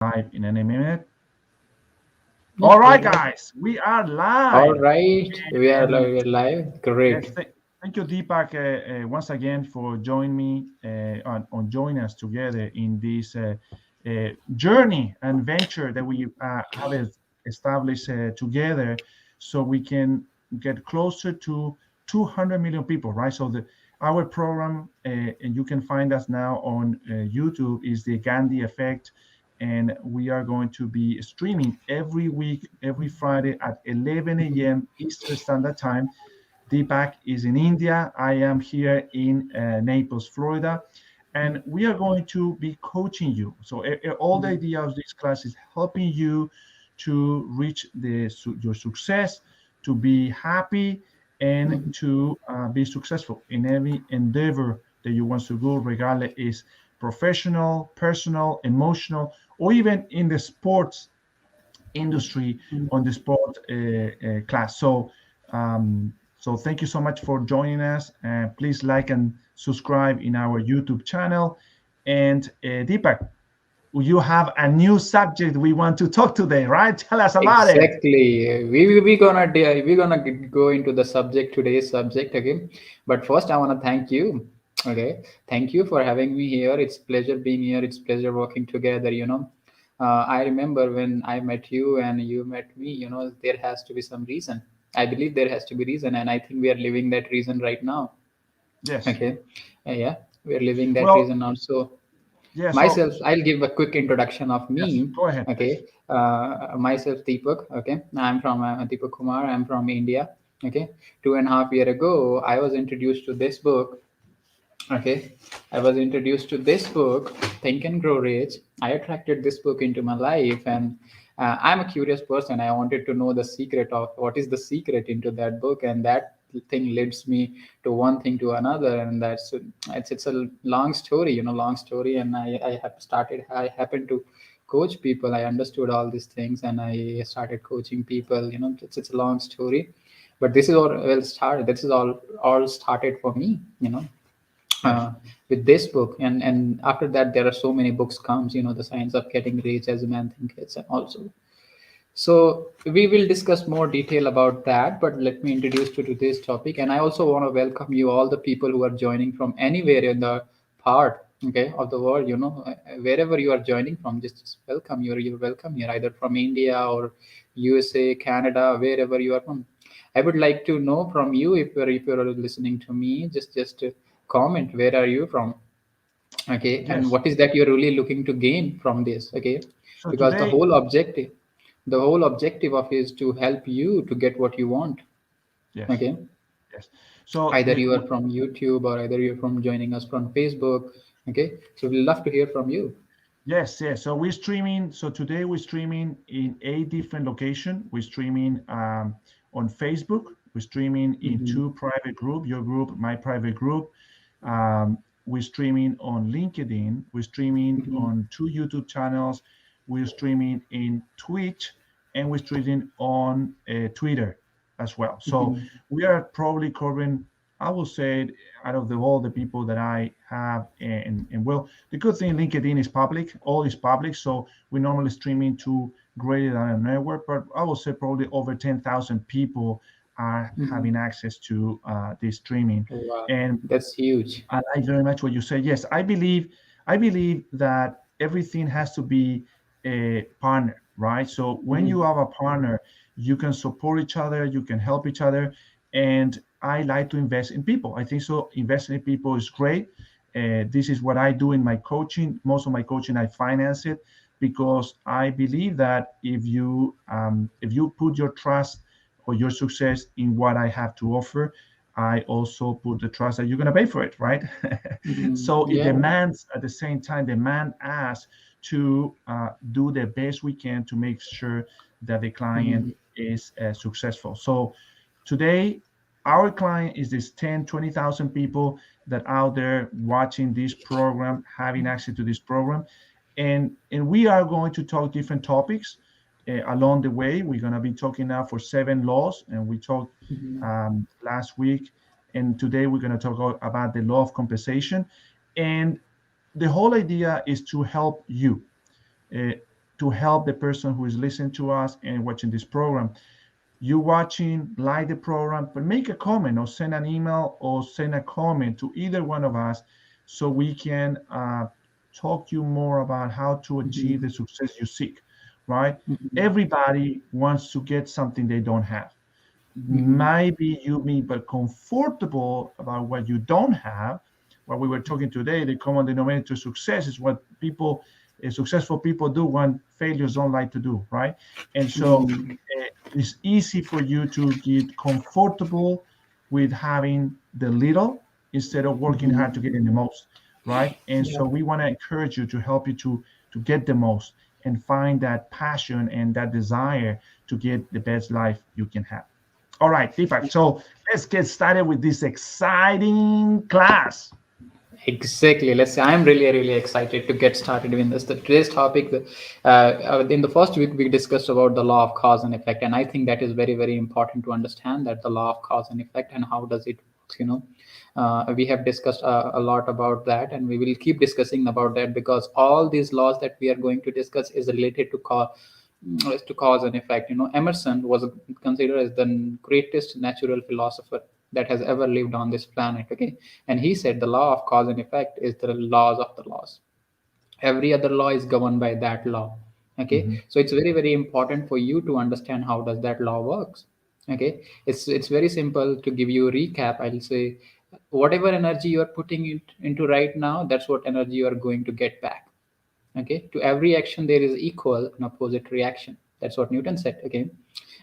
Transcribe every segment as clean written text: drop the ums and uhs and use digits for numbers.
live in any minute. Yeah, All right, we're live. guys, we are All live. right, we are And live. We're live. yes, Great. thank you, Deepak, once again for joining me on joining us together in this journey and venture that we have established together, so we can get closer to 200 million people, right? So our program, and you can find us now on YouTube, is the Gandhi Effect, and we are going to be streaming every week, every Friday at 11 a.m. Eastern Standard Time. Deepak is in India. I am here in Naples, Florida, and we are going to be coaching you. So all the idea of this class is helping you to reach your success, to be happy, and Mhm. to be successful in every endeavor that you want to go, regardless is professional, personal, emotional, or even in the sports industry on the sport class. So thank you so much for joining us. Please like and subscribe in our YouTube channel. And Deepak, you have a new subject we want to talk today, right? Tell us about it. Exactly. We gonna go into the subject today's subject again. But first, I wanna thank you. Okay, thank you for having me here. It's pleasure being here. It's pleasure working together. I remember when I met you and you met me. There has to be some reason. I believe there has to be reason, and I think we are living that reason right now. Yes. Okay, yeah, we are living that Well, reason also. yeah. So Myself, I'll give a quick introduction of yes, me. go ahead, please. Okay, myself Deepak. Okay, I'm from Deepak Kumar. I'm from India. Okay, 2.5 year ago, I was introduced to this book. Okay, I was introduced to this book, Think and Grow Rich. I attracted this book into my life, and I'm a curious person. I wanted to know the secret of what is the secret into that book, and that thing leads me to one thing to another, and it's a long story, long story. And I have started. I happened to coach people. I understood all these things, and I started coaching people. It's a long story, but this is all well started. This is all started for me. Yes. uh, with this book, and after that there are so many books comes, the science of getting rich as a man thinketh, and also so we will discuss more detail about that, but let me introduce you to this topic. And I also want to welcome you all the people who are joining from anywhere in the part, okay, of the world. Wherever you are joining from, just welcome. You're welcome here, either from India or USA, Canada, wherever you are from. I would like to know from you, if you're listening to me, just comment where are you from, okay, and Yes. what is that you're really looking to gain from this, okay, So because the today, whole objective of is to help you to get what you want, yes, okay, yes. So either you are from YouTube or either you're from joining us from Facebook, okay, so we'd love to hear from you. yes, yes. So we're streaming. So today we're streaming in 8 different locations. We're streaming on Facebook. We're streaming in Hmm. two private group, your group, my private group. We're streaming on LinkedIn. We're streaming Hmm. on two YouTube channels. We're streaming in Twitch, and we're streaming on Twitter as well. So Hmm. we are probably covering, I will say, out of all the people that I have, and well, the good thing, LinkedIn is public, all is public. So we normally streaming to greater than a network, but I will say probably over 10,000 people are Hmm. having access to this streaming. Wow, And that's huge. I like very much what you say. Yes, I believe that everything has to be a partner, right? So when you Hmm. have a partner, you can support each other, you can help each other, and I like to invest in people. I think so. Investing in people is great. This is what I do in my coaching. Most of my coaching, I finance it because I believe that if you put your trust or your success in what I have to offer, I also put the trust that you're going to pay for it, right? Hmm. So it Yeah. demands, at the same time, demand us to do the best we can to make sure that the client Hmm. is successful. So today, our client is this 10, 20,000 people that out there watching this program, having access to this program. And we are going to talk different topics along the way. We're going to be talking now for 7 laws, and we talked Hmm. last week, and today we're going to talk about the law of compensation. And the whole idea is to help you. Uh, to help the person who is listening to us and watching this program. You watching, like the program, but make a comment or send an email or send a comment to either one of us so we can talk to you more about how to achieve the success you seek, right? Everybody wants to get something they don't have. Maybe you may be comfortable about what you don't have. What we were talking today, the common denominator to success is what people, successful people do when failures don't like to do, right? And so it's easy for you to get comfortable with having the little instead of working hard to get in the most, right? And Yeah. so we want to encourage you to help you to get the most and find that passion and that desire to get the best life you can have. All right, Deepak. So let's get started with this exciting class. Exactly. Let's say I'm really excited to get started with this. Today's topic, in the first week, we discussed about the law of cause and effect, and I think that is very important to understand that the law of cause and effect and how does it work. We have discussed a lot about that, and we will keep discussing about that because all these laws that we are going to discuss is related to cause and effect. Emerson was considered as the greatest natural philosopher that has ever lived on this planet. Okay, and he said the law of cause and effect is the laws of the laws. Every other law is governed by that law. Okay, Mm-hmm. so it's very important for you to understand how does that law works. Okay, it's very simple. To give you a recap, I'll say whatever energy you are putting it into right now, that's what energy you are going to get back. Okay, to every action there is equal and opposite reaction. That's what Newton said. Okay,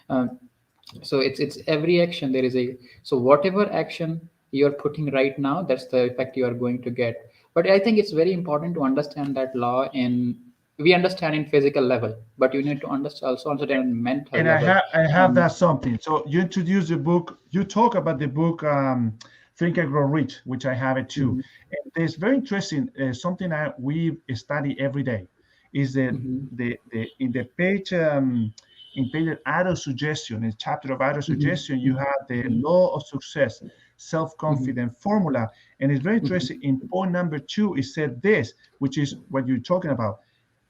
um, so it's every action there is a, so whatever action you're putting right now, that's the effect you are going to get. But I think it's very important to understand that law in, we understand in physical level, but you need to understand also understand in mental And level. I have um, that something. So you introduce the book. You talk about the book Think and Grow Rich, which I have it too. mhm, And there's very interesting something that we study every day is that mhm, the in the page in page auto suggestion, in chapter of auto mhm, suggestion, you mhm, have the mhm, law of success, mhm, self-confident formula. And it's very mhm, interesting. In point number 2, it said this, which is what you're talking about.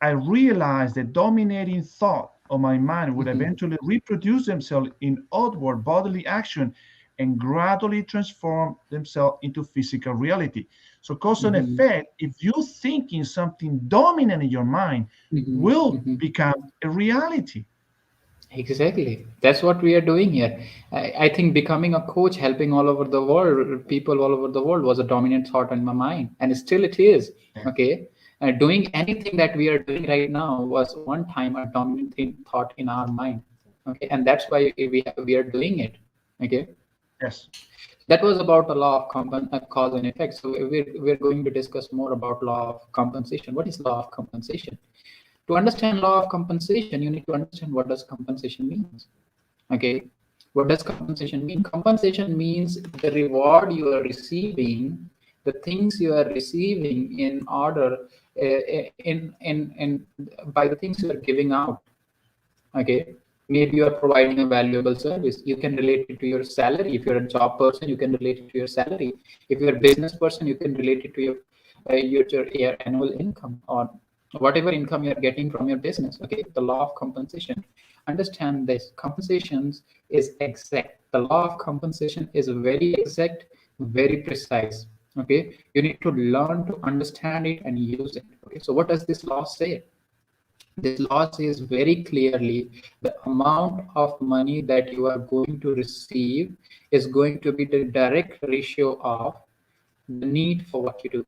I realized the dominating thought of my mind would mhm, eventually reproduce themselves in outward bodily action and gradually transform themselves into physical reality. So, cause and mhm, effect, if you thinking something dominant in your mind, mhm, will mhm. become a reality. Exactly. That's what we are doing here. I think becoming a coach, helping all over the world, people all over the world was a dominant thought in my mind. And still it is. Yeah. Okay. Doing anything that we are doing right now was one time a dominant thought in our mind. Okay. And that's why we are doing it. Okay. Yes. That was about the law of cause and effect. So we're going to discuss more about law of compensation. What is law of compensation? To understand law of compensation, you need to understand what does compensation means. Okay, what does compensation mean? Compensation means the reward you are receiving, the things you are receiving in order, in by the things you are giving out. Okay, maybe you are providing a valuable service. You can relate it to your salary. If you're a job person, you can relate it to your salary. If you're a business person, you can relate it to your annual income or whatever income you're getting from your business. Okay, the law of compensation. Understand this. Compensations is exact. The law of compensation is very exact, very precise. Okay, you need to learn to understand it and use it. Okay, so what does this law say? This law says very clearly the amount of money that you are going to receive is going to be the direct ratio of the need for what you do.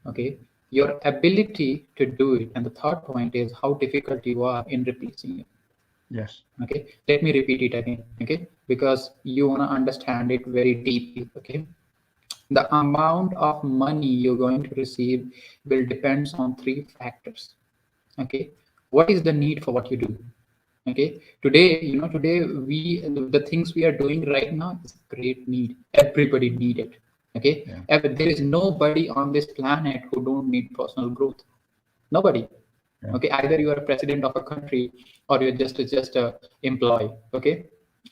Okay, your ability to do it. And the third point is how difficult you are in replacing it. Yes. Okay, let me repeat it again. Okay, because you want to understand it very deeply. Okay, the amount of money you're going to receive will depends on three factors. Okay, what is the need for what you do? Okay, today we, the things we are doing right now is great need. Everybody need it. Okay, Yeah. there is nobody on this planet who don't need personal growth. Nobody. Yeah. Okay, either you are a president of a country or you're just a employee. Okay,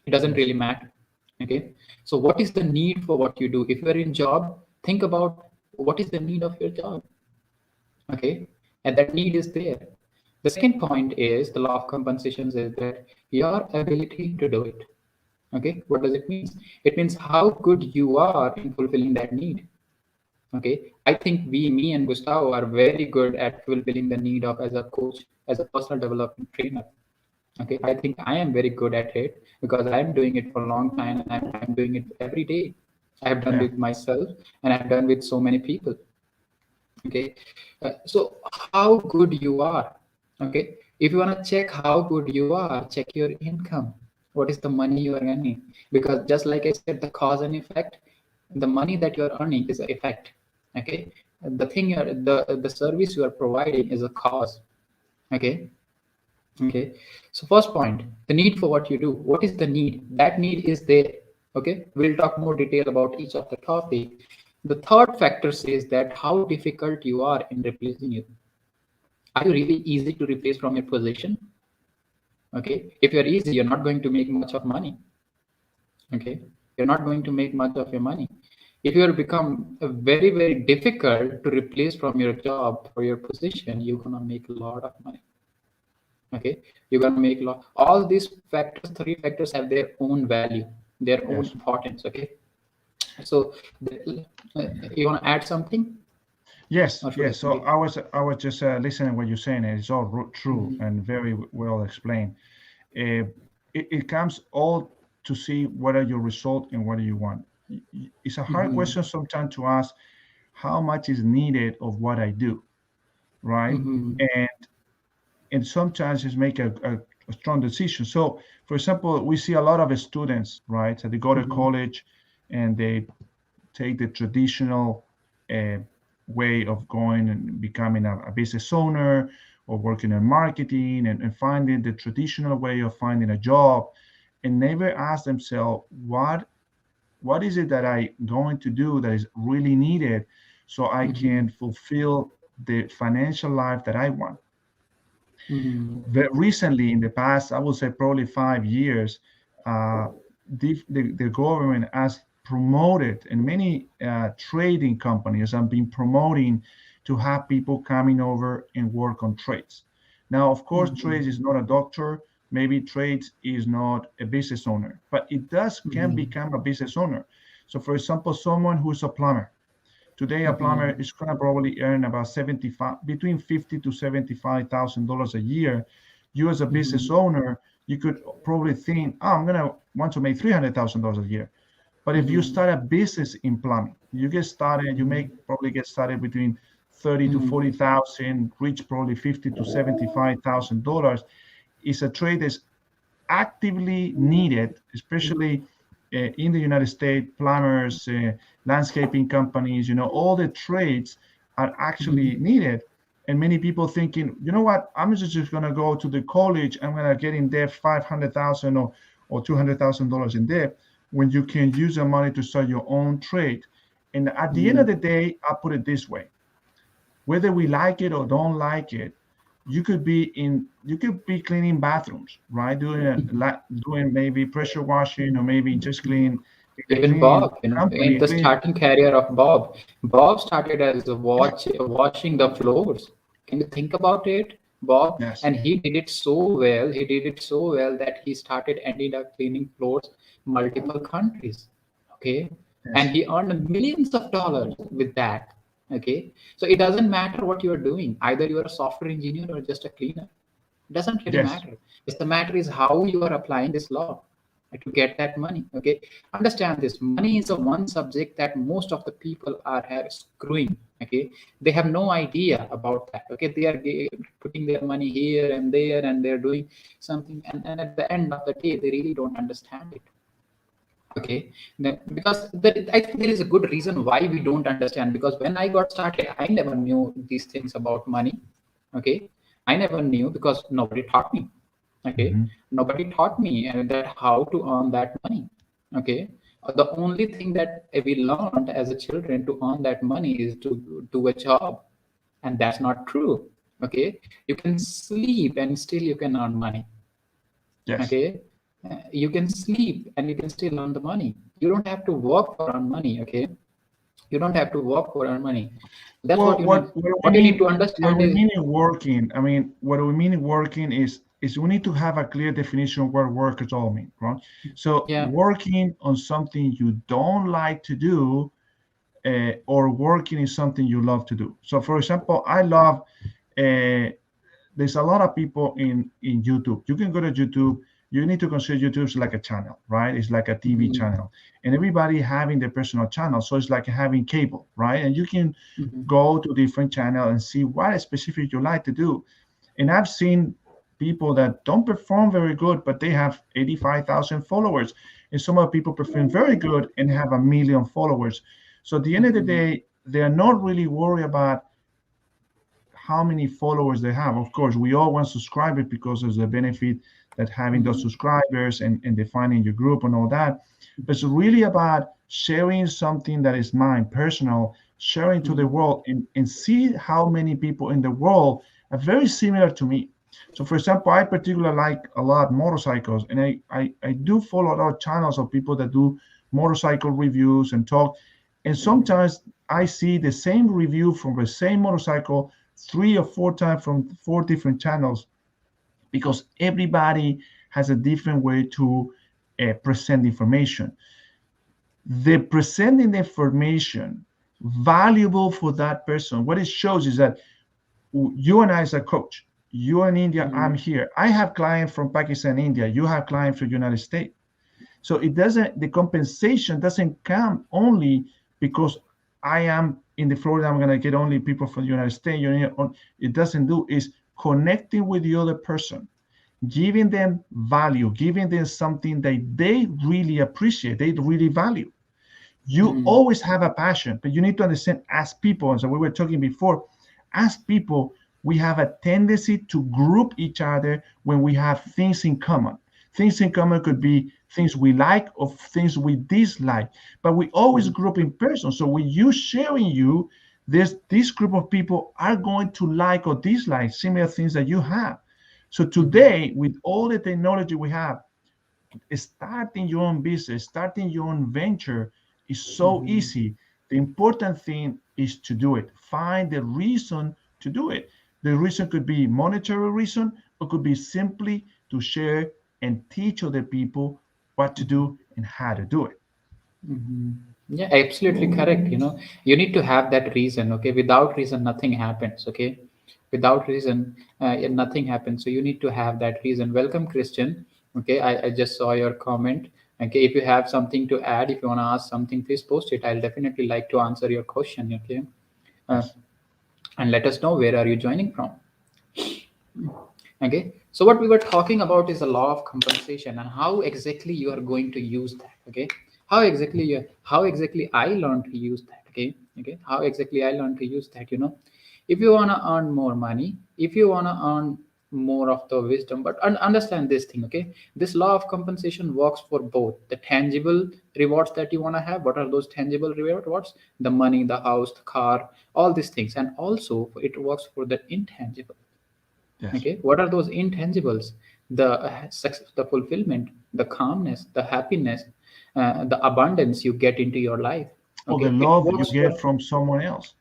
it doesn't Yes. really matter. Okay, so what is the need for what you do? If you're in job, think about what is the need of your job. Okay, and that need is there. The second point is the law of compensations is that your ability to do it. Okay, what does it mean? It means how good you are in fulfilling that need. Okay, I think me and Gustavo are very good at fulfilling the need of as a coach, as a personal development trainer. Okay, I think I am very good at it because I am doing it for a long time and I'm doing it every day. I have done Yeah. with myself and I've done with so many people. Okay, so how good you are. Okay, if you want to check how good you are, check your income. What is the money you are earning? Because just like I said, the cause and effect, the money that you are earning is the effect. Okay, the thing you're the service you are providing is a cause. Okay. Okay, so first point, the need for what you do. What is the need? That need is there. Okay, we'll talk more detail about each of the topic. The third factor says that how difficult you are in replacing you. Are you really easy to replace from your position? Okay, if you're easy, you're not going to make much of money. Okay, you're not going to make much of your money. If you become very, very difficult to replace from your job or your position, you're gonna make a lot of money. Okay, you're gonna make a lot. All these factors, three factors, have their own value, their own Yes. importance. Okay, so you want to add something? Yes, Or should I yes. So continue? I was just listening what you're saying, and it's all true and very well explained. It comes all to see what are your result and what do you want. It's a hard question sometimes to ask how much is needed of what I do, right? And sometimes it's make a strong decision. So, for example, we see a lot of students, right? So they go to college and they take the traditional uh, way of going and becoming a business owner or working in marketing and finding the traditional way of finding a job and never ask themselves what is it that I going to do that is really needed so I can fulfill the financial life that I want. Recently, in the past, I would say probably 5 years, the government has promoted, and many trading companies have been promoting to have people coming over and work on trades. Now, of course, trades is not a doctor. Maybe trades is not a business owner, but it does can become a business owner. So, for example, someone who's a plumber. Today, a plumber is going to probably earn about 75, between 50 to $75,000 a year. You as a business owner, you could probably think, oh, I'm going to want to make $300,000 a year. But if you start a business in plumbing, you get started, you make probably get started between 30 to 40,000, reach probably 50 to $75,000. It's a trade that's actively needed, especially in the United States. Plumbers, landscaping companies, all the trades are actually needed. And many people thinking, you know what, I'm just going to go to the college, I'm going to get in debt $500,000 or $200,000 in debt, when you can use the money to start your own trade. And at the end of the day, I put it this way: whether we like it or don't like it, you could be cleaning bathrooms, right? Doing maybe pressure washing, or maybe just cleaning in a Even cleaning Bob, in company. the starting career of Bob started as washing the floors. Can you think about it, Bob? Yes, And he did it so well. He did it so well that he started ended up cleaning floors multiple countries. Okay, and yes, he earned millions of dollars with that. Okay, so it doesn't matter what you are doing. Either you are a software engineer or just a cleaner. It doesn't really yes, matter. It's the matter is how you are applying this law to get that money. Okay, understand this: money is the one subject that most of the people are screwing. Okay, they have no idea about that. Okay, they are putting their money here and there and they're doing something, and at the end of the day they really don't understand it. Okay, because I think there is a good reason why we don't understand, because when I got started I never knew these things about money. Okay, I never knew because nobody taught me. Okay, hmm nobody taught me that how to earn that money. Okay, the only thing that we learned as a children to earn that money is to do a job, and that's not true. Okay, you can sleep and still you can earn money. yes, Okay, you can sleep and you can still earn the money. You don't have to work for earn money. Okay, You don't have to work for earn money. That's Well, what you need. we What you need to mean what understand we is, mean in working, I mean, what we mean in working is we need to have a clear definition of what workers all mean, right? So yeah. working on something you don't like to do, or working is something you love to do. So, for example, I love. There's a lot of people in YouTube. You can go to YouTube. You need to consider YouTube is like a channel, right? It's like a TV Mhm, channel, and everybody having their personal channel. So it's like having cable, right? And you can mhm, go to different channel and see what specific you like to do. And I've seen people that don't perform very good, but they have 85,000 followers, and some of the people perform very good and have 1 million followers. So at the end of the mhm, day, they are not really worried about how many followers they have. Of course, we all want subscribers because there's a benefit that having those mhm, subscribers and defining your group and all that. But it's really about sharing something that is mine, personal, sharing to the mhm, world and see how many people in the world are very similar to me. So, for example, I particularly like a lot motorcycles, and I do follow a lot of channels of people that do motorcycle reviews and talk. And sometimes I see the same review from the same motorcycle 3 or 4 times from 4 different channels because everybody has a different way to present information. The presenting information valuable for that person, what it shows is that you and I as a coach, you in India, I'm mhm, here. I have clients from Pakistan, India. You have clients from the United States. So it doesn't, the compensation doesn't come only because I am in the Florida, I'm going to get only people from the United States. It doesn't do is connecting with the other person, giving them value, giving them something that they really appreciate, they really value. You mhm, always have a passion, but you need to understand as people, and so we were talking before, as people, we have a tendency to group each other when we have things in common. Things in common could be things we like or things we dislike, but we always mhm, group in person. So when you sharing you, this group of people are going to like or dislike similar things that you have. So mhm, today, with all the technology we have, starting your own business, starting your own venture is so mhm. easy. The important thing is to do it. Find the reason to do it. The reason could be monetary reason, or could be simply to share and teach other people what to do and how to do it. Mhm. Yeah, absolutely correct. You need to have that reason. Okay, without reason, nothing happens. Okay, without reason, yeah, nothing happens. So you need to have that reason. Welcome, Christian. Okay, I just saw your comment. Okay, if you have something to add, if you want to ask something, please post it. I'll definitely like to answer your question. Okay, uh, Yes. and let us know where are you joining from. Okay, so what we were talking about is the law of compensation and how exactly you are going to use that. Okay, how exactly I learned to use that. Okay, how exactly I learned to use that. If you want to earn more money, if you want to earn more of the wisdom, but understand this thing. Okay, this law of compensation works for both the tangible rewards that you want to have. What are those tangible rewards? The money, the house, the car, all these things. And also it works for the intangible. Yes. Okay, what are those intangibles? The success, the fulfillment, the calmness, the happiness, the abundance you get into your life. Or the Okay, it love you works for get from someone else,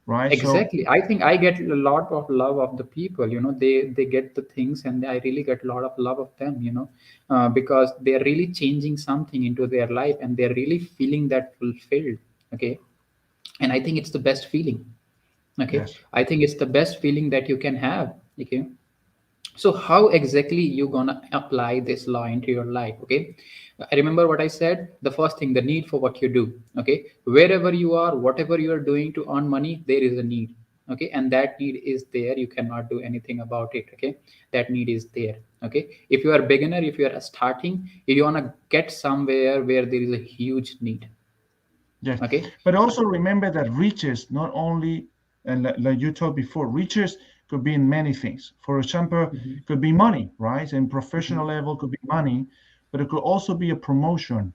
right? So exactly. I think I get a lot of love of the people. They get the things, and I really get a lot of love of them. Because they're really changing something into their life, and they're really feeling that fulfilled. Okay, and I think it's the best feeling. Okay, yes. I think it's the best feeling that you can have. Okay, so how exactly you gonna apply this law into your life? Okay, I remember what I said. The first thing, the need for what you do. Okay, wherever you are, whatever you are doing to earn money, there is a need. Okay, and that need is there. You cannot do anything about it. Okay, that need is there. Okay, if you are a beginner, if you are starting, if you want to get somewhere where there is a huge need. Yes, Okay. but also remember that riches not only, and like you told before, riches could be in many things. For example, Mhm, could be money, right? And professional mhm, level could be money, but it could also be a promotion.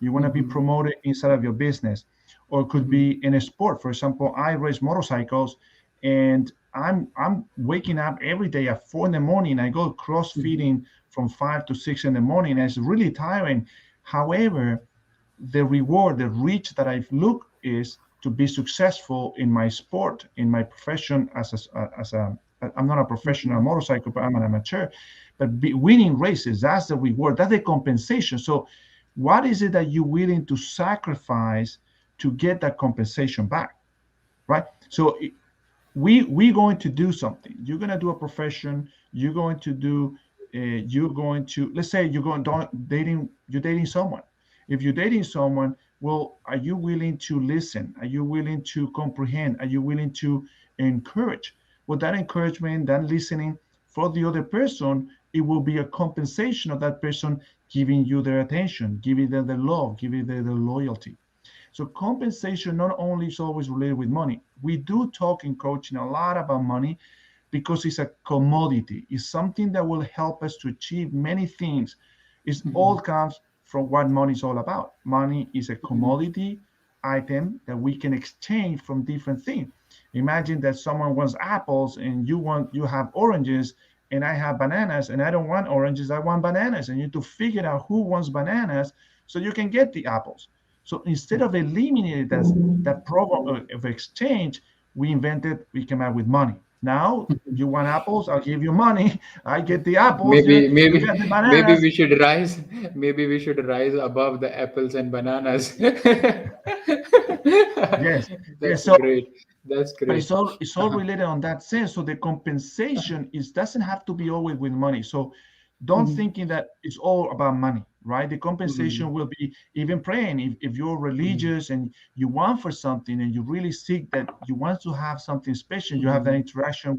You want to be mhm, promoted inside of your business, or it could mhm, be in a sport. For example, I race motorcycles, and I'm waking up every day at 4 in the morning. I go mhm, crossfitting from 5 to 6 in the morning, and it's really tiring. However, the reward, the reach that I've looked is to be successful in my sport, in my profession I'm not a professional motorcycle, but I'm an amateur. But winning races, that's the reward, that's the compensation. So what is it that you're willing to sacrifice to get that compensation back, right? So we're going to do something. You're going to do a profession. You're going to, let's say you're dating someone. If you're dating someone, well, are you willing to listen? Are you willing to comprehend? Are you willing to encourage? Well, that encouragement, that listening for the other person, it will be a compensation of that person giving you their attention, giving them the love, giving them the loyalty. So compensation not only is always related with money. We do talk in coaching a lot about money because it's a commodity. It's something that will help us to achieve many things. It all comes from what money is all about. Money is a commodity item that we can exchange from different things. Imagine that someone wants apples and you have oranges and I have bananas and I don't want oranges, I want bananas. And you need to figure out who wants bananas so you can get the apples. So instead of eliminating that problem of exchange, we came out with money. Now you want apples, I'll give you money. I get the apples, Maybe, you maybe, get the maybe bananas. we should rise. Maybe we should rise above the apples and bananas. Yes, yes. That's So great. That's but great. it's all related on that sense. So the compensation is doesn't have to be always with money. So don't Mhm, thinking that it's all about money, right? The mhm, compensation will be even praying. If you're mhm, religious and you want for something and you really seek that you want to have something special, you have that mhm, interaction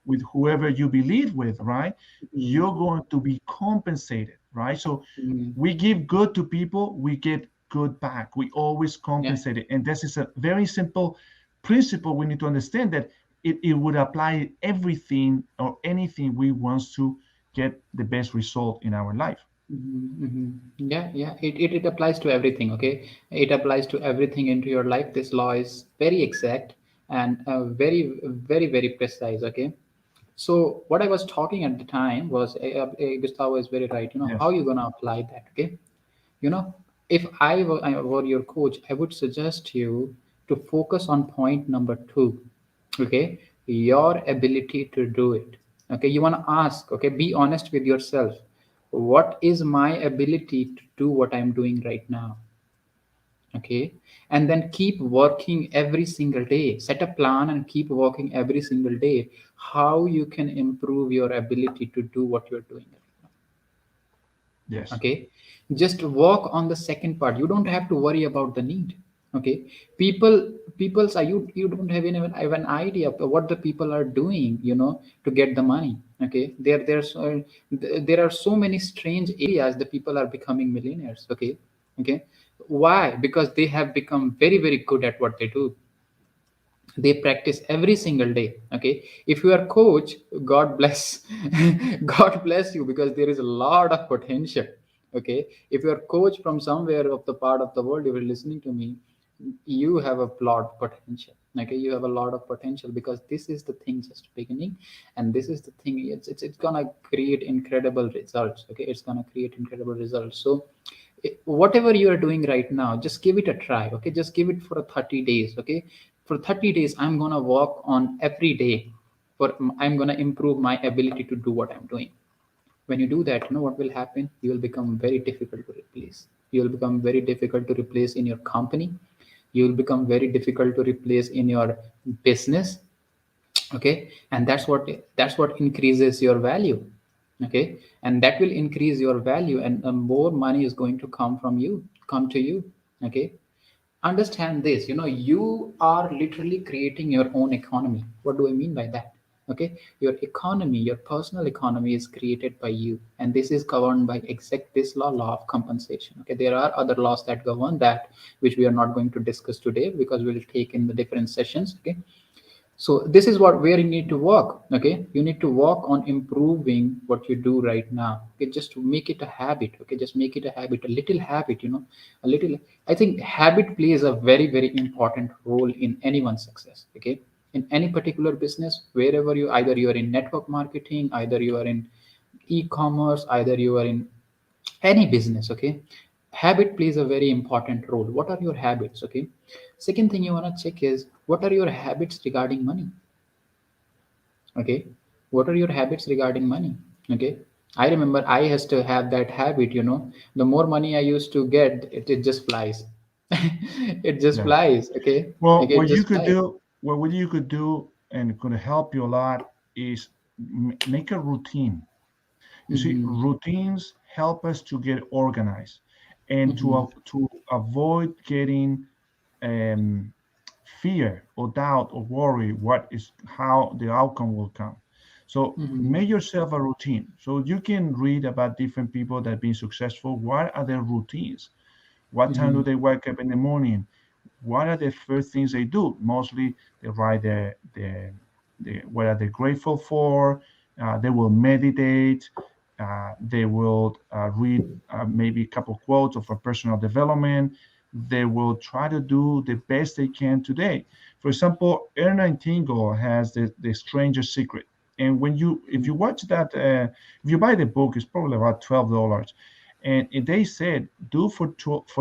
with whoever you believe with, right? mhm, You're going to be compensated, right? So mhm. we give good to people, we get good back. We always Yeah. compensate it. And this is a very simple principle we need to understand that it would apply everything or anything we want to get the best result in our life. Yeah, yeah. It applies to everything, okay? It applies to everything into your life. This law is very exact and very, very, very precise, okay? So what I was talking at the time was Gustavo is very right. You know, how Yes. you gonna apply that, okay? You know, if I were your coach, I would suggest you to focus on point number two, okay? Your ability to do it. Okay, you want to ask, okay, be honest with yourself. What is my ability to do what I'm doing right now? Okay, and then keep working every single day. Set a plan and keep working every single day. How you can improve your ability to do what you're doing right now. Yes. Okay, just work on the second part. You don't have to worry about the need. Okay, people say you don't have even an idea of what the people are doing, you know, to get the money. Okay, there are so many strange areas that people are becoming millionaires. Okay, okay, why? Because they have become very, very good at what they do. They practice every single day. Okay, if you are coach, god bless. God bless you, because there is a lot of potential. Okay, if you are coach from somewhere of the part of the world, you are listening to me, you have a lot of potential. Okay, you have a lot of potential, because this is the thing just beginning, and this is the thing, it's gonna create incredible results. Okay, it's gonna create incredible results. So whatever you are doing right now, just give it a try. Okay, just give it for a 30 days. Okay, for 30 days I'm going to work on every day. I'm going to improve my ability to do what I'm doing. When you do that, you know what will happen? You will become very difficult to replace. You will become very difficult to replace in your company. You will become very difficult to replace in your business. Okay, and that's what increases your value. Okay, and that will increase your value, and more money is going to come to you. Okay, understand this. You know, you are literally creating your own economy. What do I mean by that? Okay, your economy, your personal economy is created by you, and this is governed by exact this law of compensation. Okay, there are other laws that govern that, which we are not going to discuss today because we'll take in the different sessions. Okay, so this is what where you need to work. Okay, you need to work on improving what you do right now. Okay, just to make it a habit. Okay, just make it a habit, a little habit, you know, a little. I think habit plays a very, very important role in anyone's success. Okay, in any particular business, wherever you, either you are in network marketing, either you are in e-commerce, either you are in any business. Okay, habit plays a very important role. What are your habits? Okay. Second thing you want to check is, what are your habits regarding money? Okay, what are your habits regarding money? Okay, I remember I used to have that habit, the more money I used to get, it just flies. It just Yeah. flies. Okay, Well, okay, it just flies. what you could do, and could help you a lot, is make a routine. You see, Mm-hmm. routines help us to get organized and Mm-hmm. to avoid getting um, fear or doubt or worry what is how the outcome will come. So Mm-hmm. make yourself a routine. So you can read about different people that have been successful. What are their routines? What time Mm-hmm. do they wake up in the morning? What are the first things they do? Mostly they write the what are they grateful for. They will meditate. They will read maybe a couple quotes of a personal development. They will try to do the best they can today. For example, Earn Nightingale has the Stranger's Secret. And if you watch that, if you buy the book, it's probably about $12. And they said, do for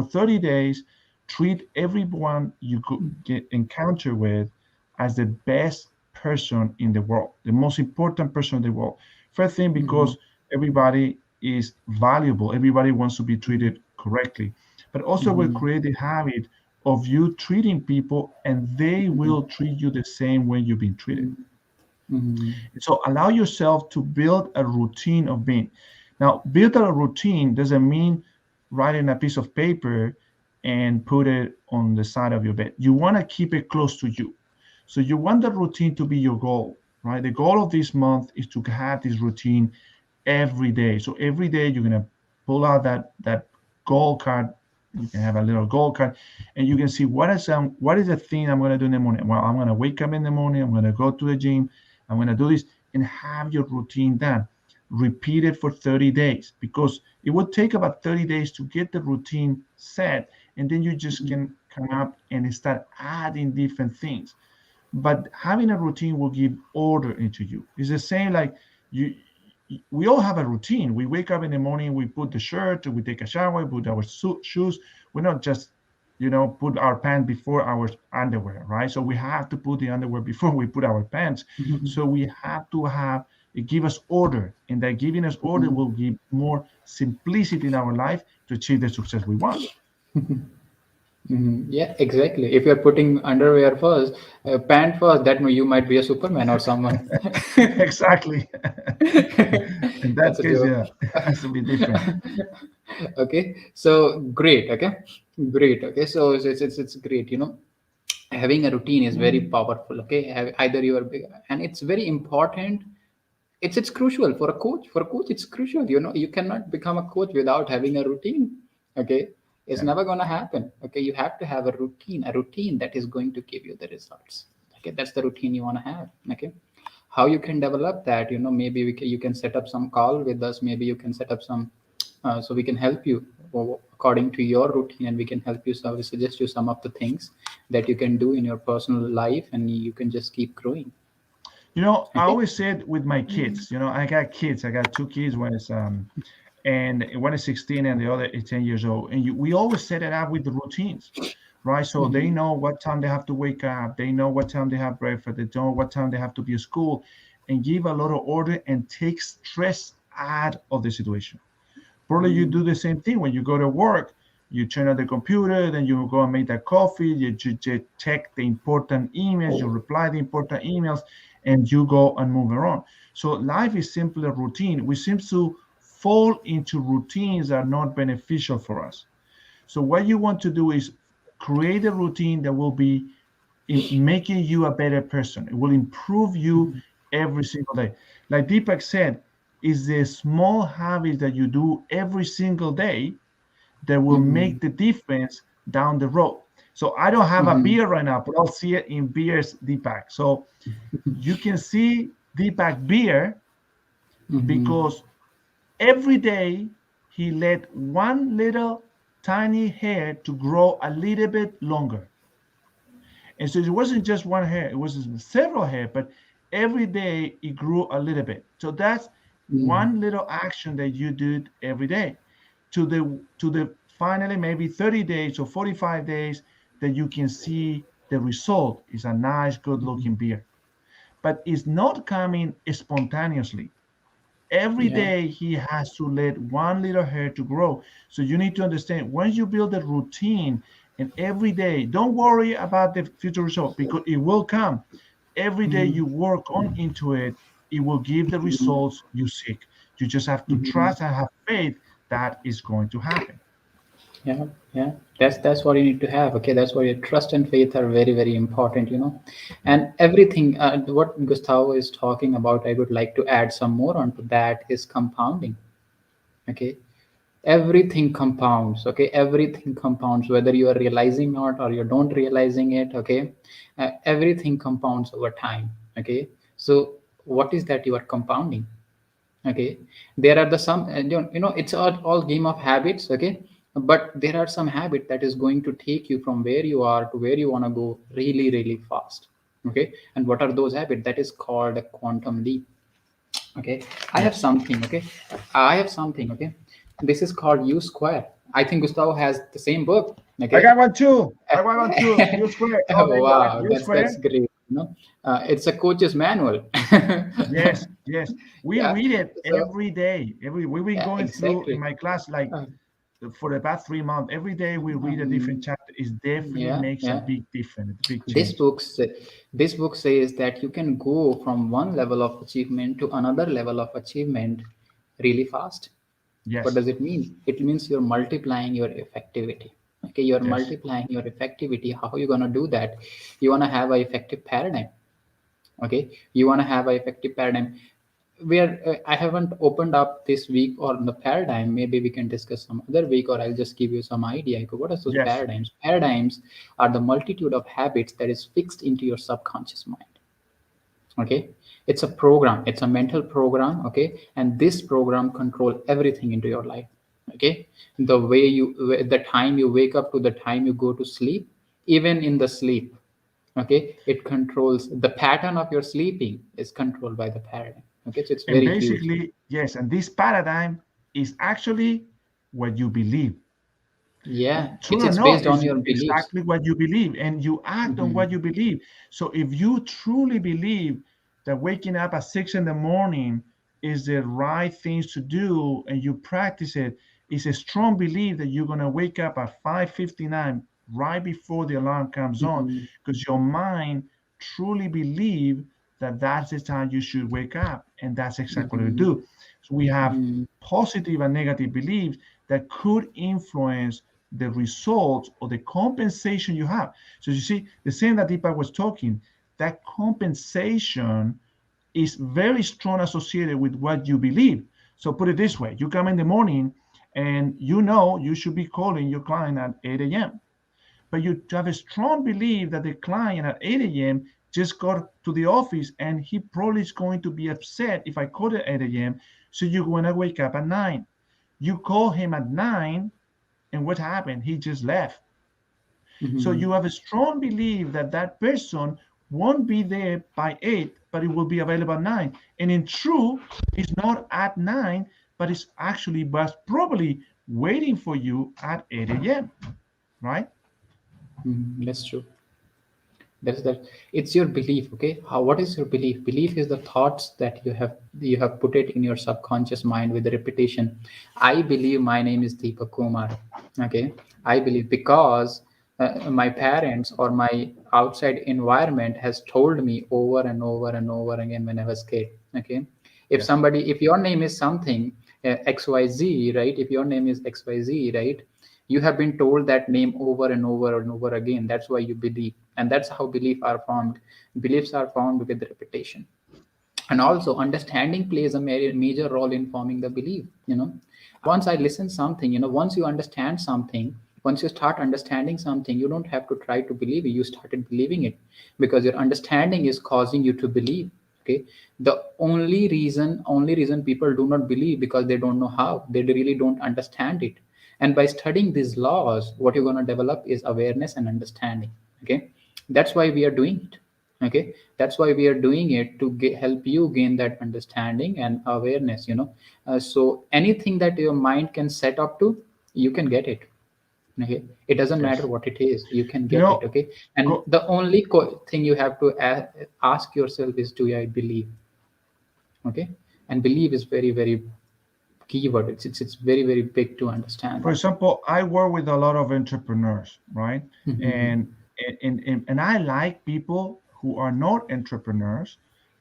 30 days, treat everyone you could get encounter with as the best person in the world, the most important person in the world. First thing, Mm-hmm. because everybody is valuable, everybody wants to be treated correctly, but also will Mm-hmm. create the habit of you treating people and they will treat you the same way you've been treated. Mm-hmm. So allow yourself to build a routine of being. Now, build a routine doesn't mean writing a piece of paper and put it on the side of your bed. You want to keep it close to you. So you want the routine to be your goal, right? The goal of this month is to have this routine every day. So every day you're gonna pull out that goal card. You can have a little goal card, and you can see what is the thing I'm gonna do in the morning. Well, I'm gonna wake up in the morning. I'm gonna go to the gym. I'm gonna do this, and have your routine done. Repeat it for 30 days, because it would take about 30 days to get the routine set, and then you just can come up and start adding different things. But having a routine will give order into you. It's the same like you we all have a routine. We wake up in the morning, we put the shirt, we take a shower, put our shoes. We're not just, put our pants before our underwear, right? So we have to put the underwear before we put our pants. Mm-hmm. So we have to have it give us order, and that giving us order will give more simplicity in our life to achieve the success we want. Mhm. Yeah, exactly. If you're putting underwear first, pant first, that you might be a Superman or someone. Exactly. In that That's a case, joke. yeah, it has to be different. Okay, so great. Okay, great. Okay, so it's great. Having a routine is very powerful. Okay, either you are big, and it's very important. It's crucial for a coach. For a coach, it's crucial. You cannot become a coach without having a routine. Okay, it's Yeah. never gonna happen. Okay, you have to have a routine that is going to give you the results. Okay, that's the routine you want to have. Okay, how you can develop that? Maybe you can set up some call with us. Maybe you can set up some, so we can help you according to your routine, and we can help you. So we suggest you some of the things that you can do in your personal life, and you can just keep growing. I Okay. always said with my kids, I got kids. I got two kids. One is and one is 16 and the other is 10 years old. And we always set it up with the routines, right? So they Mhm. know what time they have to wake up. They know what time they have breakfast. They know what time they have to be at school, and give a lot of order and take stress out of the situation. Probably you do the same thing when you go to work. You turn on the computer, then you go and make that coffee. You check the important emails, you reply the important emails, and you go and move around. So life is simply a routine. We seem to fall into routines that are not beneficial for us. So what you want to do is create a routine that will be in making you a better person. It will improve you every single day. Like Deepak said, is the small habits that you do every single day that will Mhm. make the difference down the road. So I don't have a Mhm. beer right now, but I'll see it in beers, Deepak. So you can see Deepak beer Mhm. because every day he let one little tiny hair to grow a little bit longer. And so it wasn't just one hair, it was several hair, but every day it grew a little bit. So that's Mhm. one little action that you did every day. To the finally maybe 30 days or 45 days that you can see the result is a nice good looking beard, but it's not coming spontaneously. Every Yeah. day he has to let one little hair to grow. So you need to understand, once you build a routine and every day, don't worry about the future result because it will come. Every day Mhm. you work on into it, it will give the Mhm. results you seek. You just have to Mhm. trust and have faith that is going to happen. Yeah, yeah. That's what you need to have. Okay, that's why your trust and faith are very, very important. And everything. What Gustavo is talking about, I would like to add some more onto that is compounding. Okay, everything compounds. Okay, everything compounds, whether you are realizing not or you don't realizing it. Okay, everything compounds over time. Okay, so what is that you are compounding? Okay, there are the some it's all game of habits. Okay, but there are some habit that is going to take you from where you are to where you want to go really, really fast. Okay, and what are those habits? That is called a quantum leap. Okay, I have Yes. something. Okay, I have something. Okay, this is called U square. I think Gustavo has the same book. I got Okay. one too. I got one too. You square. Oh, there you are. Wow, You that's square. great. It's a coach's manual. Yes, yes. We Yeah, read it so every day. We've been yeah, going through in exactly. my class like Uh, for the past 3 months. Every day we read a different um, chapter. It definitely yeah, makes a yeah. big difference, a big This change. book sa- this book says that you can go from one level of achievement to another level of achievement really fast. What Yes, does it mean? It means you're multiplying your effectivity. Okay, you're yes. multiplying your effectivity. How are you gonna do that? You wanna have an effective paradigm. Okay, you want to have an effective paradigm where I haven't opened up this week or the paradigm. Maybe we can discuss some other week, or I'll just give you some idea. Okay, what are those Yes. paradigms are the multitude of habits that is fixed into your subconscious mind. Okay, it's a program, it's a mental program. Okay, and this program control everything into your life. Okay, the time you wake up to the time you go to sleep, even in the sleep. Okay, it controls the pattern of your sleeping is controlled by the paradigm. Okay, so it's And very huge. basically, yes, and this paradigm is actually what you believe. Yeah, True or it's not, based on is your beliefs. exactly what you believe, and you act on Mhm. what you believe. So if you truly believe that waking up at 6 in the morning is the right things to do, and you practice it, it's a strong belief that you're gonna wake up at 5:59 right before the alarm comes on, Mhm. because your mind truly believe that that's the time you should wake up, and that's exactly what we Mhm. do. So we have Mhm. positive and negative beliefs that could influence the results or the compensation you have. So you see, the same that Deepak was talking, that compensation is very strong associated with what you believe. So put it this way: you come in the morning and you know you should be calling your client at 8 a.m., but you have a strong belief that the client at 8 a.m. just got to the office and he probably is going to be upset if I call at 8 a.m. So you're going to wake up at 9. You call him at 9, and what happened? He just left. So Mhm. you have a strong belief that that person won't be there by 8, but it will be available at 9. And in truth, it's not at 9, but it's actually was probably waiting for you at 8 a.m., right? Mhm. That's true. That's that. It's your belief. Okay, how? What is your belief? Belief is the thoughts that you have put it in your subconscious mind with the repetition. I believe my name is Deepak Kumar. Okay, I believe because my parents or my outside environment has told me over and over and over again when I was kid. Okay, Yes. if your name is something XYZ, right? If your name is XYZ, right? You have been told that name over and over and over again. That's why you believe, and that's how beliefs are formed with repetition. And also understanding plays a major role in forming the belief. Once I listen something, once you understand something, once you start understanding something, you don't have to try to believe it, you started believing it, because your understanding is causing you to believe. Okay, the only reason people do not believe because they don't know how, they really don't understand it. And by studying these laws, what you're going to develop is awareness and understanding. Okay, that's why we are doing it. Okay, that's why we are doing it to help you gain that understanding and awareness. So anything that your mind can set up to, you can get it. Okay, it doesn't Yes. matter what it is, you can You get it. know, Okay, and go, the only thing you have to ask yourself is, do I believe? Okay, and believe is very, very keyword. It's very, very big to understand for that. example, I work with a lot of entrepreneurs, right? Mm-hmm. And I like people who are not entrepreneurs,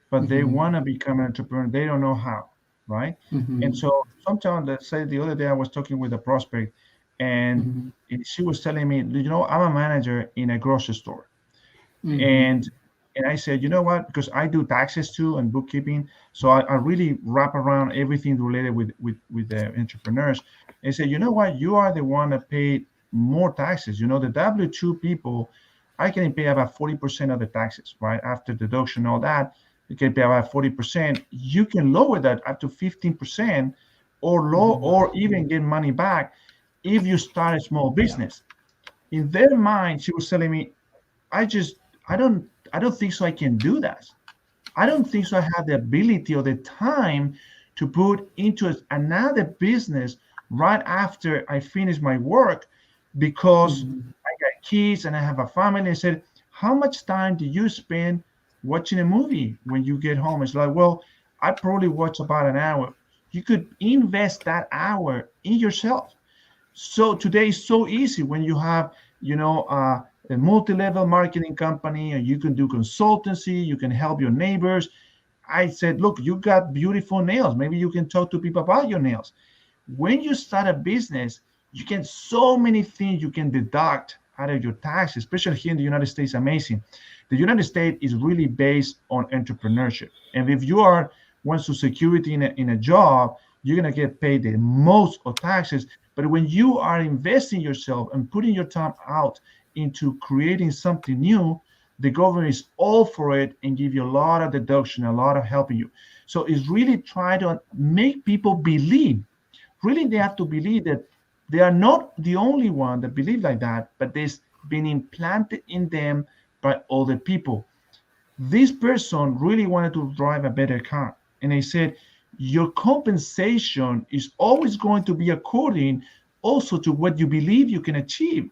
but they Mm-hmm. want to become an entrepreneur. They don't know how, right? And Mm-hmm. so sometimes, let's say the other day I was talking with a prospect, and Mm-hmm. she was telling me, you know, I'm a manager in a grocery store, Mm-hmm. and I said, you know what? Because I do taxes too and bookkeeping, so I really wrap around everything related with the entrepreneurs. And I said, you know what? You are the one that paid more taxes. You know, the W-2 people, I can pay about 40% of the taxes, right? After deduction, all that, you can pay about 40%. You can lower that up to 15%, or low, or even get money back if you start a small business. In their mind, she was telling me, I just I don't think so I can do that. I don't think so I have the ability or the time to put into another business right after I finish my work because Mm-hmm. I got kids and I have a family. I said, how much time do you spend watching a movie when you get home? It's like, well, I probably watch about an hour. You could invest that hour in yourself. So today is so easy when you have, you know, a multi-level marketing company, and you can do consultancy, you can help your neighbors. I said, look, you got beautiful nails, maybe you can talk to people about your nails. When you start a business, you can so many things you can deduct out of your taxes, especially here in the United States. Amazing. The United States is really based on entrepreneurship, and if you are want social security in a job, you're going to get paid the most of taxes. But when you are investing yourself and putting your time out into creating something new, the government is all for it and give you a lot of deduction, a lot of helping you. So it's really trying to make people believe. Really, they have to believe that they are not the only one that believe like that, but there's been implanted in them by other people. This person really wanted to drive a better car, and I said, your compensation is always going to be according also to what you believe you can achieve.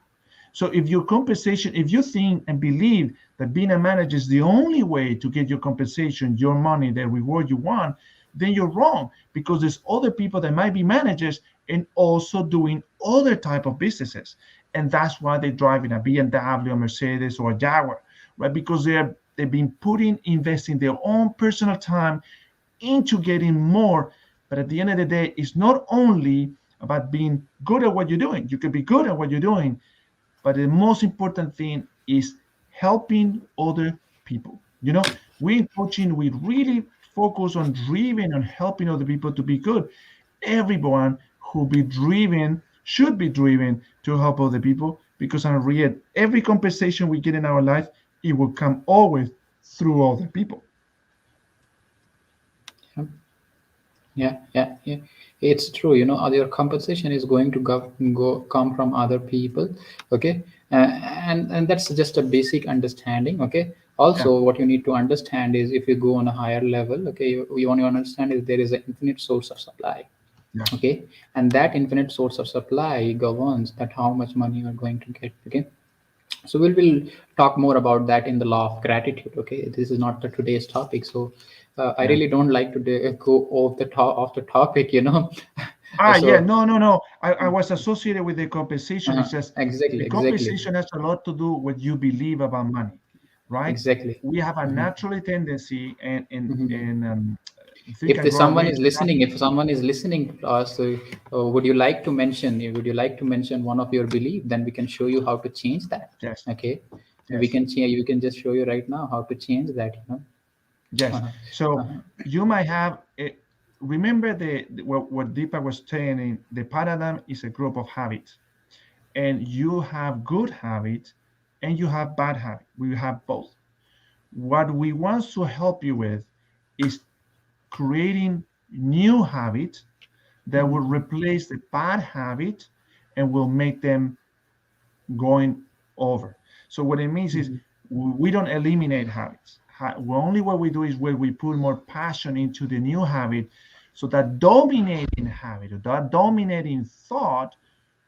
So if your compensation, if you think and believe that being a manager is the only way to get your compensation, your money, the reward you want, then you're wrong, because there's other people that might be managers and also doing other type of businesses. And that's why they're driving a BMW, a Mercedes, or a Jaguar, right? Because they've been investing their own personal time into getting more. But at the end of the day, it's not only about being good at what you're doing. You can be good at what you're doing, but the most important thing is helping other people. You know, we in coaching, we really focus on driven on helping other people to be good. Everyone who be driven should be driven to help other people, because on real every compensation we get in our life, it will come always through other people. Yeah, yeah, yeah. It's true. Your compensation is going to go come from other people. Okay, and that's just a basic understanding. Okay. Yeah, Also, what you need to understand is, if you go on a higher level, okay, you want to understand is there is an infinite source of supply. yeah. Okay, and that infinite source of supply governs that how much money you are going to get. Okay, so we'll talk more about that in the law of gratitude. Okay, this is not the today's topic, so I Yeah. really don't like to go off the topic. Yeah, So no, no, no. I was associated with the compensation. It's just exactly, the exactly, compensation has a lot to do with you believe about money, right? exactly. We have a Mhm. natural tendency, Mhm. and think If and grow someone rich. is listening, to us, would you like to mention? Would you like to mention one of your belief? Then we can show you how to change that. Yes, Okay, we yes, can change. We can just show you right now how to change that. yes. Uh-huh. So Uh-huh. you might have remember what Deepak was saying. The paradigm is a group of habits, and you have good habits and you have bad habits. We have both. What we want to help you with is creating new habits that will Mhm. replace the bad habit and will make them going over. So what it means is Mhm. we don't eliminate habits. Only what we do is where we put more passion into the new habit, so that dominating habit or that dominating thought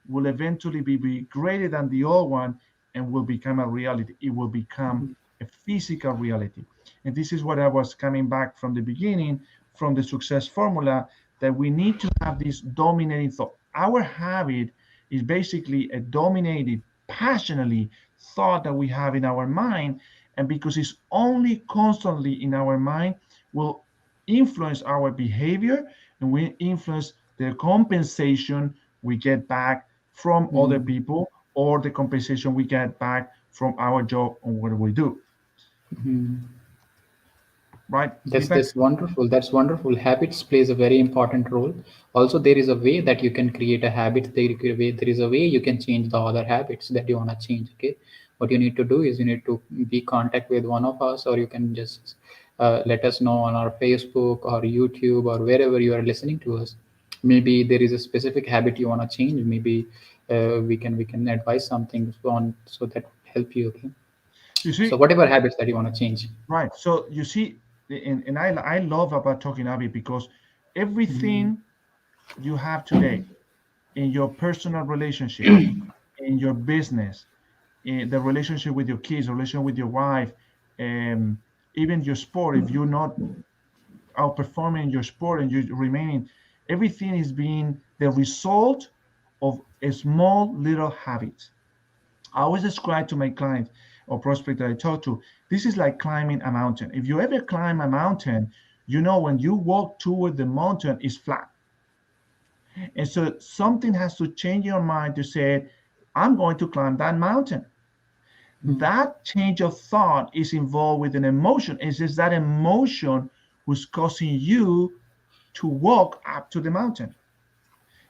will eventually be greater than the old one and will become a reality. It will become a physical reality. And this is what I was coming back from the beginning, from the success formula, that we need to have this dominating thought. Our habit is basically a dominated, passionately thought that we have in our mind. And because it's only constantly in our mind, will influence our behavior and we influence the compensation we get back from other Mm-hmm. people or the compensation we get back from our job or what we do. Right, Deepak? That's wonderful. That's wonderful. Habits plays a very important role. Also, there is a way that you can create a habit. There is a way you can change the other habits that you want to change. Okay, what you need to do is you need to be contact with one of us, or you can just let us know on our Facebook or YouTube or wherever you are listening to us. Maybe there is a specific habit you want to change. Maybe we can advise something on so that help you. Okay, You so see, whatever habits that you want to change. right. So you see, and I love about talking Abby because Mm-hmm. everything you have today in your personal relationship, in your business, in the relationship with your kids, relation with your wife, um, even your sport, if you're not outperforming your sport and you're remaining, everything is being the result of a small little habit. I always describe to my clients or prospect that I talk to, this is like climbing a mountain. If you ever climb a mountain, you know when you walk toward the mountain, it's flat. And so something has to change your mind to say, I'm going to climb that mountain. That change of thought is involved with an emotion. It's just that emotion who's causing you to walk up to the mountain.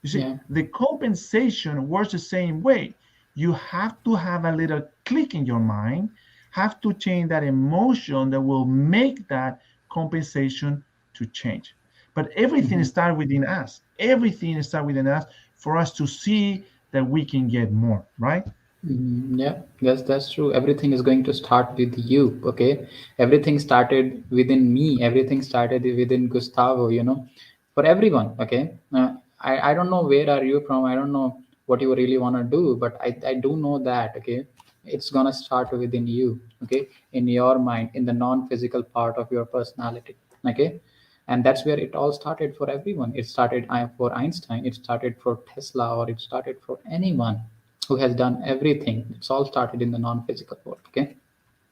You see, Yeah. the compensation works the same way. You have to have a little click in your mind, have to change that emotion that will make that compensation to change. But everything Mhm. starts within us. Everything starts within us for us to see that we can get more, right? Yeah, that's true. Everything is going to start with you. Okay, everything started within me. Everything started within Gustavo. For everyone. Okay, I don't know where are you from. I don't know what you really want to do, but I do know that. Okay, it's gonna start within you. Okay, in your mind, in the non-physical part of your personality. Okay, and that's where it all started for everyone. It started for Einstein. It started for Tesla, or it started for anyone who has done everything. It's all started in the non-physical world. Okay.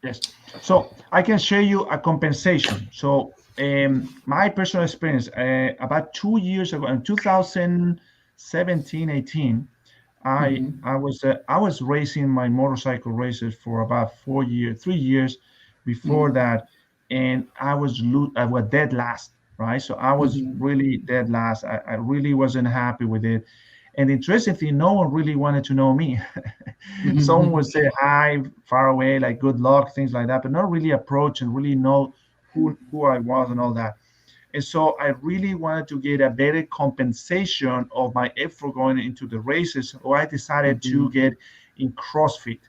Yes. So I can share you a compensation. So my personal experience, about 2 years ago, in 2017, 18, Mm-hmm. I was racing my motorcycle races for about 4 years, 3 years before Mm-hmm. that, and I was dead last, right? So I was Mm-hmm. really dead last. I really wasn't happy with it. And the interesting thing, no one really wanted to know me. Someone would say hi far away, like good luck, things like that, but not really approach and really know who I was and all that. And so I really wanted to get a better compensation of my effort going into the races. So I decided to Mm-hmm. get in CrossFit.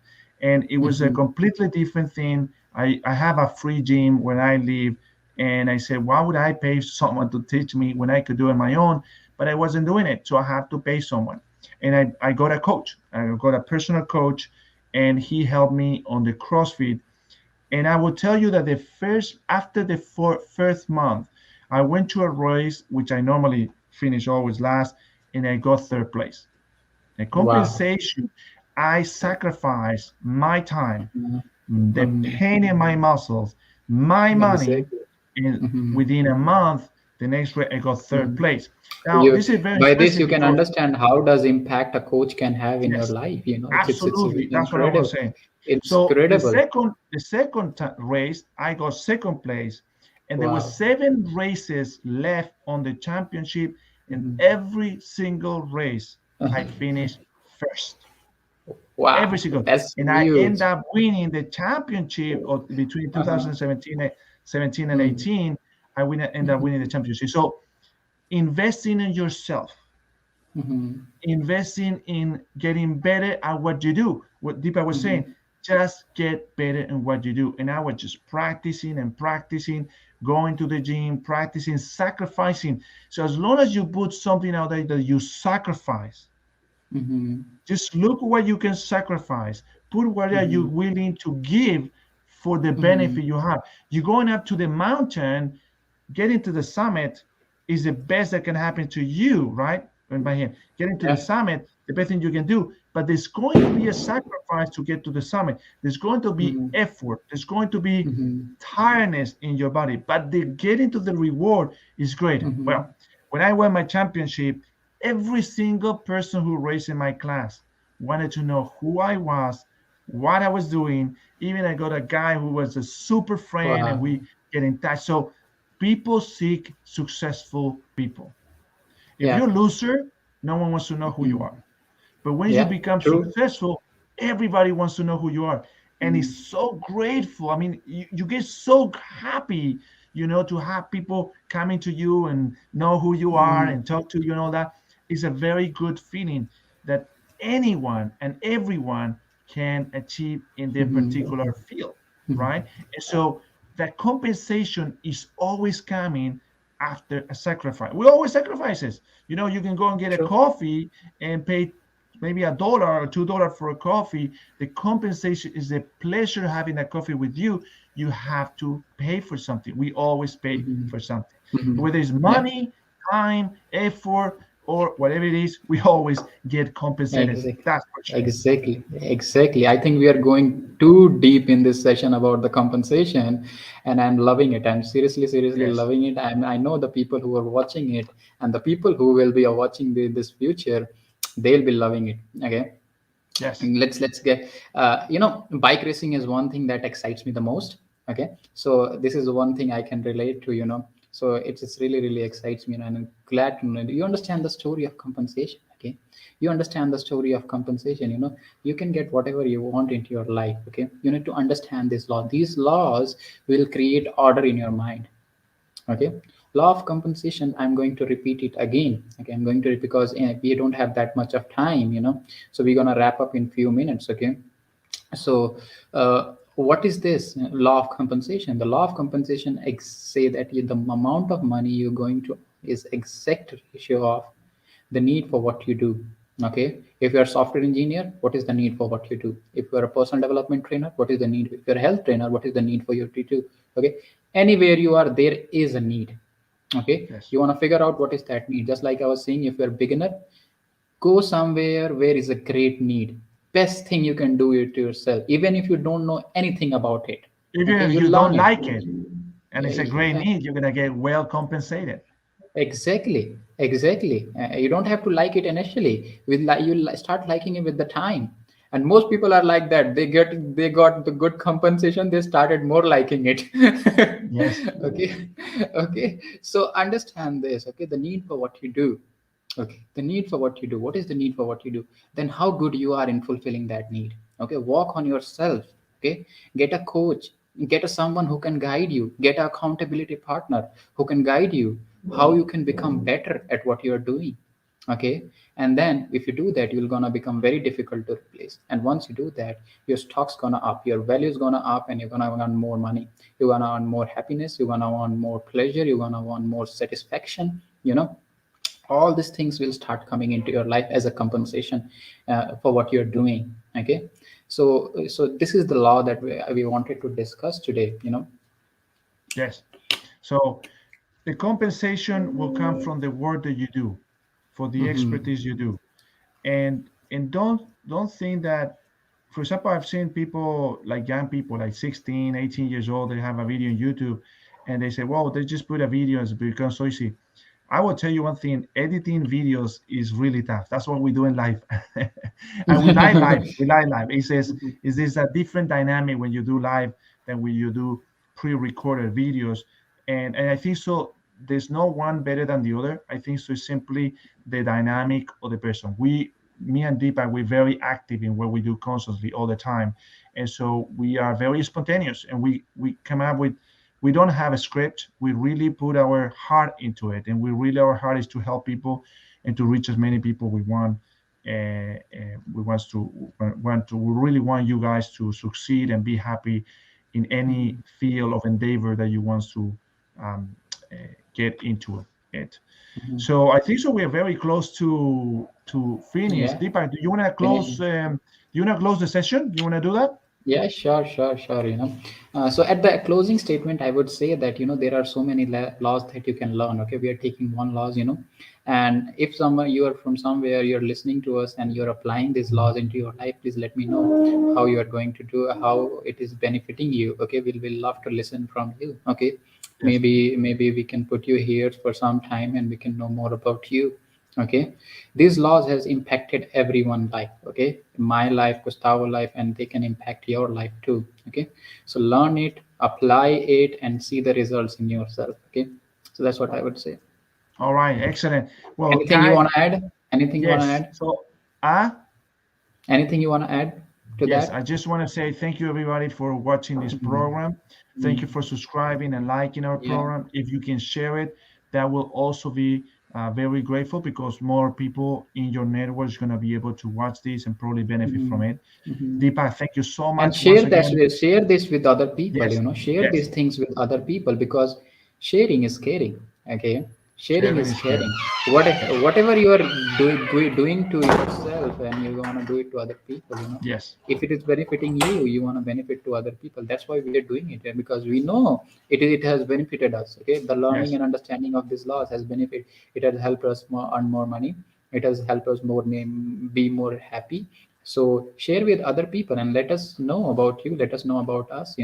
And it was a Mm-hmm. completely different thing. I have a free gym where I live. And I said, why would I pay someone to teach me when I could do it on my own? But I wasn't doing it. So I have to pay someone. And I got a coach. I got a personal coach, and he helped me on the CrossFit. And I will tell you that after the first month, I went to a race, which I normally finish always last, and I got third place. The Wow. compensation, I sacrificed my time, Mm-hmm. the Mm-hmm. pain in my muscles, my money, Exactly. and Mm-hmm. within a month, the next race I got third Mm-hmm. place. Now, You this is very by this interesting you can because understand how does impact a coach can have in your yes, life. It's absolutely, that's what I was incredible. saying. It's So incredible. the second race, I got second place, and there were Wow. 7 races left on the championship, and Mhm. every single race I finished first. Every Wow, single, that's and I end huge. up winning the championship between Uh-huh. 2017 and Mm. 18. End up winning the championship. So investing in yourself, Mhm. investing in getting better at what you do. What Deepa was saying, Mhm. just get better in what you do. And I was just practicing and practicing, going to the gym, practicing, sacrificing. So as long as you put something out there that you sacrifice, Mm-hmm. Just look what you can sacrifice. Put what are you Mm-hmm. willing to give for the Mm-hmm. benefit you have. You're going up to the mountain, getting to the summit is the best that can happen to you, right? And by him, getting to the Yeah. summit, the best thing you can do. But there's going to be a sacrifice to get to the summit. There's going to be Mm-hmm. effort. There's going to be Mm-hmm. tiredness in your body. But the getting to the reward is great. Mm-hmm. Well, when I won my championship, every single person who raced in my class wanted to know who I was, what I was doing. Even I got a guy who was a super friend and Wow. we get in touch. So people seek successful people. If Yeah. you're a loser, no one wants to know who you Mm-hmm. are. But when you Yeah. become True. successful, everybody wants to know who you are. And Mm-hmm. it's so grateful. I mean, you get so happy, to have people coming to you and know who you are Mm-hmm. and talk to you and all that. It's a very good feeling that anyone and everyone can achieve in their Mm-hmm. particular field, right? And so that compensation is always coming after a sacrifice. We always sacrifices. You can go and get a True. coffee and pay maybe $1 or $2 for a coffee. The compensation is the pleasure having a coffee with you. You have to pay for something. We always pay Mm-hmm. for something, Mm-hmm. whether it's Yeah. money, time, effort, or whatever it is. We always get compensated. Exactly. That's for sure. Exactly. I think we are going too deep in this session about the compensation, and I'm loving it. I'm seriously Yes, loving it. I know the people who are watching it and the people who will be watching this future, they'll be loving it. Okay. yes, And let's get bike racing is one thing that excites me the most. Okay, so this is one thing I can relate to, so it just really excites me, and I'm glad to know you understand the story of compensation. Okay, you understand the story of compensation. You can get whatever you want into your life. Okay, you need to understand this law. These laws will create order in your mind. Okay, law of compensation, I'm going to repeat it again. Okay, I'm going to, because we don't have that much of time, so we're going to wrap up in few minutes. Okay, so what is this law of compensation? The law of compensation say that the amount of money you're going to is exact ratio of the need for what you do. Okay, if you're a software engineer, what is the need for what you do? If you're a personal development trainer, what is the need? If you're a health trainer, what is the need for you to do? Okay, anywhere you are, there is a need. Okay, yes. you want to figure out what is that need. Just like I was saying, if you're a beginner, go somewhere where is a great need. Best thing you can do it to yourself, even if you don't know anything about it. Even Okay, if you you don't learn it. like it and it's a great Yeah, need, you're gonna get well compensated. exactly. You don't have to like it initially. Start liking it with the time. And most people are like that. They got the good compensation. They started more liking it. Yes, Okay, okay. So understand this. Okay, the need for what you do. Okay, the need for what you do. What is the need for what you do? Then how good you are in fulfilling that need. Okay, work on yourself. Okay, get a coach, get a someone who can guide you, get an accountability partner who can guide you how you can become better at what you're doing. Okay, and then if you do that, you're gonna become very difficult to replace. And once you do that, your stock's gonna up, your value is gonna up, and you're gonna earn more money. You're gonna earn more happiness. You're gonna earn more pleasure. You're gonna earn more satisfaction. All these things will start coming into your life as a compensation for what you're doing. Okay, so this is the law that we wanted to discuss today. yes. So the compensation will come from the work that you do, for the Hmm. expertise you do. And don't think that, for example, I've seen people, like young people like 16, 18 years old, they have a video on YouTube and they say, "Well, they just put a video and it's become so easy." I will tell you one thing: editing videos is really tough. That's what we do in life. And we like live. We like live. It says, is this a different dynamic when you do live than when you do pre-recorded videos? And I think so. There's no one better than the other. I think so. It's simply the dynamic of the person. Me and Deepak, we're very active in what we do constantly all the time, and so we are very spontaneous, and we come up with. We don't have a script. We really put our heart into it, and our heart is to help people and to reach as many people we want. We we really want you guys to succeed and be happy in any field of endeavor that you want to um, uh, get into it. So I think so. We are very close to to finish. Yeah. Deepak, do you want to close? Do you want to close the session? You want to do that? Yeah, sure, sure, sure. So at the closing statement, I would say that there are so many laws that you can learn. Okay, we are taking one laws, and if someone you are from somewhere, you're listening to us and you're applying these laws into your life, please let me know how you are going to do, how it is benefiting you. Okay, we'll love to listen from you. Okay, Yes. maybe we can put you here for some time and we can know more about you. Okay, these laws has impacted everyone's life. Okay, my life, Gustavo life, and they can impact your life too. Okay, so learn it, apply it, and see the results in yourself. Okay, so that's what I would say. All right, excellent. Well, Anything you guys, want to add? Anything you want to yes. add? So, Anything you want to add to yes, that? I just want to say thank you, everybody, for watching this program. Thank you for subscribing and liking our Yeah. program. If you can share it, that will also be very grateful, because more people in your network is going to be able to watch this and probably benefit from it. Deepak, thank you so And much once again. share this with other people. Yes, Share yes. these things with other people, because sharing is caring. Okay, sharing Sharing is is caring. caring. Whatever you are doing to yourself, and you want to do it to other people. Yes, If it is benefiting you, you want to benefit to other people. That's why we are doing it, because we know it has benefited us. Okay, the learning yes, and understanding of these laws has benefit. It has helped us earn more money. It has helped us be more happy. So share with other people and let us know about you. Let us know about us.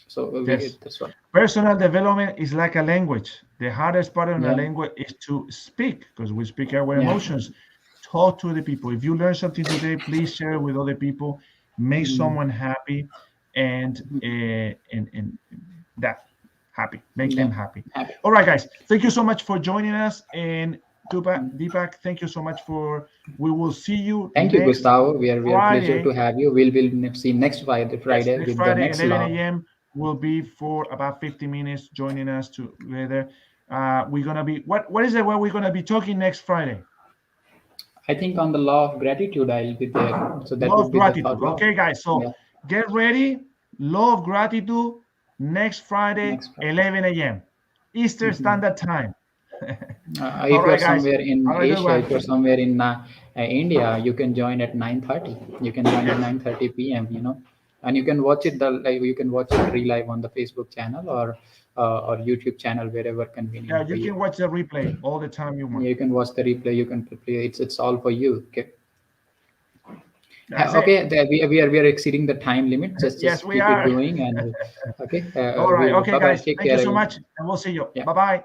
So yes. that's what. Personal development is like a language. The hardest part of a Yeah, language is to speak, because we speak our yeah. emotions. Talk to the people. If you learn something today, please share it with other people. Make someone happy, and that happy. Make them Yeah. happy. Happy. All right, guys. Thank you so much for joining us. And Deepak, thank you so much for. We will see you Thank you, next Gustavo. We are pleasure to Friday. have you. We'll see next Friday, Yes, Friday next with the Friday, next 11 law. a.m. will be for about 50 minutes joining us together. We're gonna be what is it? What we're gonna be talking next Friday? I think on the law of gratitude I'll be there. So that Law would of be the gratitude. third law. Okay, guys. So Yeah. get ready. Law of gratitude next Friday, Next Friday. 11 a.m. Eastern Standard Time. All If you're right, guys. somewhere in Have a good Asia, one. if you're somewhere in India, you can join at 9:30. You can join at Yes. 9:30 p.m. And you can watch it. You can watch it relive on the Facebook channel or YouTube channel, wherever Yeah, convenient for you you. can watch the replay all the time you want. You can watch the replay. You can play. It's all for you. Okay. That's it. Okay. We are exceeding the time limit. Just Yes, just we keep it are. going, and okay. All right. Okay, Bye bye. guys. Take Thank you care, so everyone. much, and we'll see you. Yeah. Bye bye.